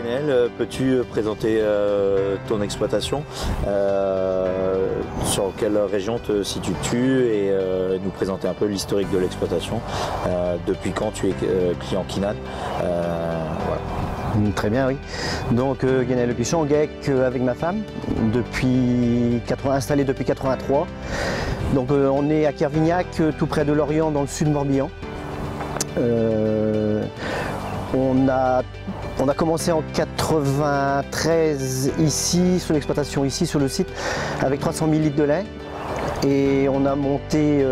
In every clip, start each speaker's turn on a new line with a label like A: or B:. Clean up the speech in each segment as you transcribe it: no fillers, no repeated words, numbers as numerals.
A: Guénel, peux-tu présenter ton exploitation, sur quelle région te situes-tu et nous présenter un peu l'historique de l'exploitation, depuis quand tu es client Keenan, voilà.
B: Très bien, oui. Donc Guénel Le Pichon, GEC avec ma femme, installé depuis 83. Donc on est à Kervignac, tout près de Lorient, dans le sud de Morbihan. On a commencé en 93 ici, sur l'exploitation ici, sur le site, avec 300 000 litres de lait. Et on a monté,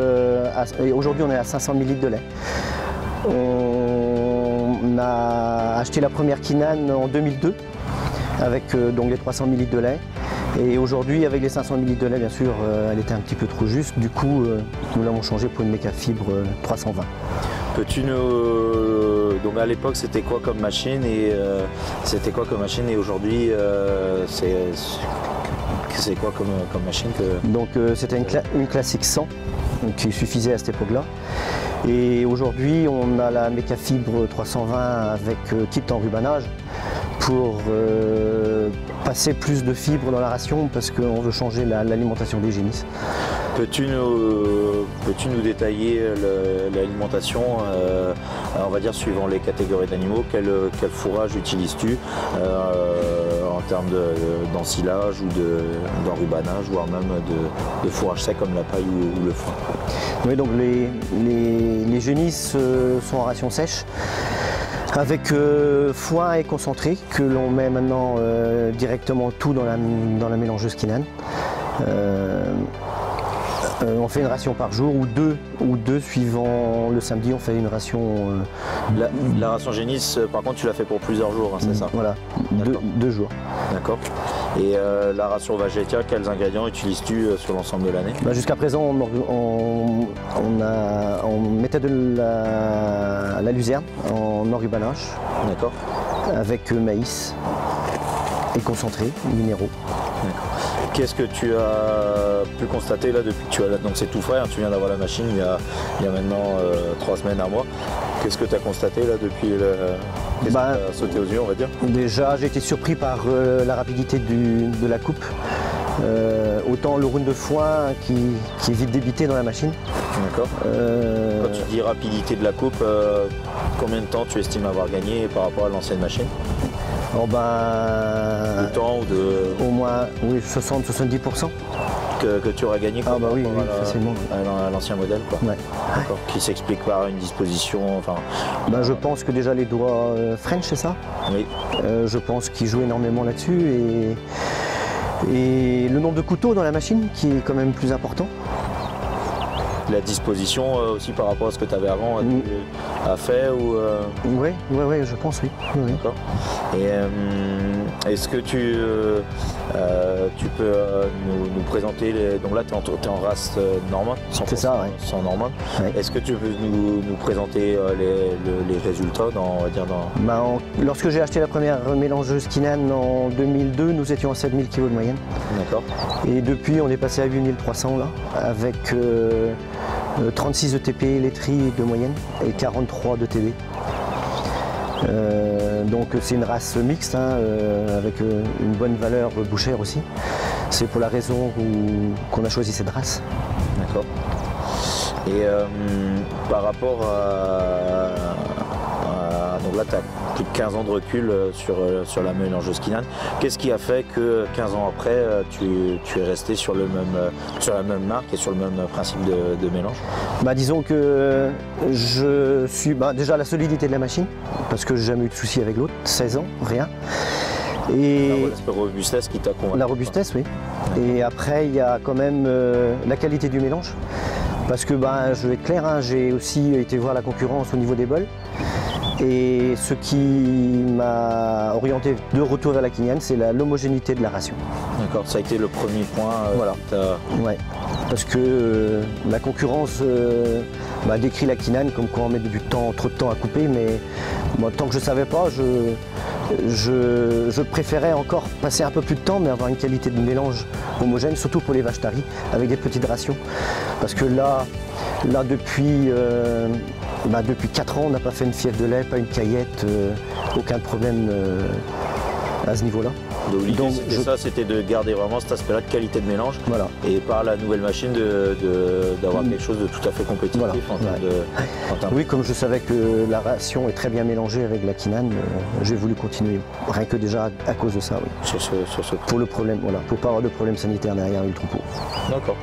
B: aujourd'hui on est à 500 000 litres de lait. On a acheté la première Keenan en 2002, avec donc les 300 000 litres de lait. Et aujourd'hui, avec les 500 000 litres de lait, bien sûr, elle était un petit peu trop juste. Du coup, nous l'avons changé pour une Méca Fibre 320.
A: Peux-tu nous... Donc à l'époque, c'était quoi comme machine et aujourd'hui, c'est quoi comme machine que...
B: Donc c'était une classique 100 qui suffisait à cette époque-là. Et aujourd'hui, on a la Méca Fibre 320 avec kit en rubanage pour passer plus de fibres dans la ration parce qu'on veut changer l'alimentation des génisses.
A: Peux-tu nous détailler l'alimentation, on va dire suivant les catégories d'animaux, quel fourrage utilises-tu en termes d'ensilage ou d'enrubanage, voire même de fourrage sec comme la paille ou le foin?
B: Oui, donc les génisses sont en ration sèche, avec foin et concentré, que l'on met maintenant directement tout dans la mélangeuse Keenan. On fait une ration par jour ou deux suivant le samedi, on fait une ration.
A: La ration génisse, par contre, tu l'as fait pour plusieurs jours, hein, c'est ça?
B: Voilà, deux jours.
A: D'accord. Et la ration Vegeta, quels ingrédients utilises-tu sur l'ensemble de l'année?
B: Jusqu'à présent, on mettait de la luzerne en enrubanage.
A: D'accord.
B: Avec maïs et concentré, minéraux.
A: D'accord. Qu'est-ce que tu as pu constater là depuis que tu as donc c'est tout frais, hein, tu viens d'avoir la machine il y a maintenant 3 semaines, un mois. Qu'est-ce que tu as constaté là depuis qu'est-ce qui t'a sauté aux yeux, on va dire?
B: Déjà, j'ai été surpris par la rapidité de la coupe. Autant le round de foin qui est vite débité dans la machine.
A: D'accord. Quand tu dis rapidité de la coupe, combien de temps tu estimes avoir gagné par rapport à l'ancienne machine?
B: Oh
A: de temps ou de...
B: Au moins, oui, 60-70%.
A: Que tu auras gagné
B: oui, facilement.
A: À l'ancien modèle, quoi.
B: Ouais.
A: D'accord. Qui s'explique par une disposition, enfin...
B: Je pense que déjà les doigts French, c'est ça?
A: Oui.
B: Je pense qu'ils jouent énormément là-dessus et le nombre de couteaux dans la machine qui est quand même plus important.
A: La disposition aussi par rapport à ce que tu avais avant a fait ou
B: Oui, je pense, oui.
A: D'accord. Et est-ce que tu peux nous présenter donc là tu es en race normande,
B: c'est ça, ouais.
A: Sans normande. Ouais. Est-ce que tu peux nous présenter les résultats
B: lorsque j'ai acheté la première mélangeuse Keenan en 2002, nous étions à 7000 kg de moyenne.
A: D'accord.
B: Et depuis on est passé à 8300 là, avec 36 ETP laiterie de moyenne et 43 d'ETB. Donc c'est une race mixte, hein, avec une bonne valeur bouchère aussi. C'est pour la raison qu'on a choisi cette race.
A: D'accord. Et par rapport donc là tu as plus de 15 ans de recul sur la mélangeuse Keenan. Qu'est-ce qui a fait que 15 ans après tu es resté sur la même marque et sur le même principe de mélange?
B: Disons que je suis déjà la solidité de la machine, parce que j'ai jamais eu de soucis avec l'autre, 16 ans, rien.
A: Et la robustesse qui t'a convaincu?
B: La robustesse, oui. Et après il y a quand même la qualité du mélange. Parce que je vais être clair, hein, j'ai aussi été voir la concurrence au niveau des bols. Et ce qui m'a orienté de retour vers la Keenan, c'est l'homogénéité de la ration.
A: D'accord, ça a été le premier point.
B: Voilà. Ouais. Parce que la concurrence décrit la Keenan comme quoi on met trop de temps à couper, mais moi, tant que je ne savais pas, je préférais encore passer un peu plus de temps, mais avoir une qualité de mélange homogène, surtout pour les vaches taries, avec des petites rations. Parce que là depuis 4 ans, on n'a pas fait une fièvre de lait, pas une caillette, aucun problème à ce niveau-là.
A: Donc l'idée c'était de garder vraiment cet aspect-là de qualité de mélange.
B: Voilà.
A: Et par la nouvelle machine d'avoir quelque chose de tout à fait compétitif en termes
B: Oui, comme je savais que la ration est très bien mélangée avec la Quinane, j'ai voulu continuer, rien que déjà à cause de ça. Oui.
A: Sur ce
B: pour le problème, voilà, pour pas avoir de problème sanitaire derrière le troupeau.
A: D'accord.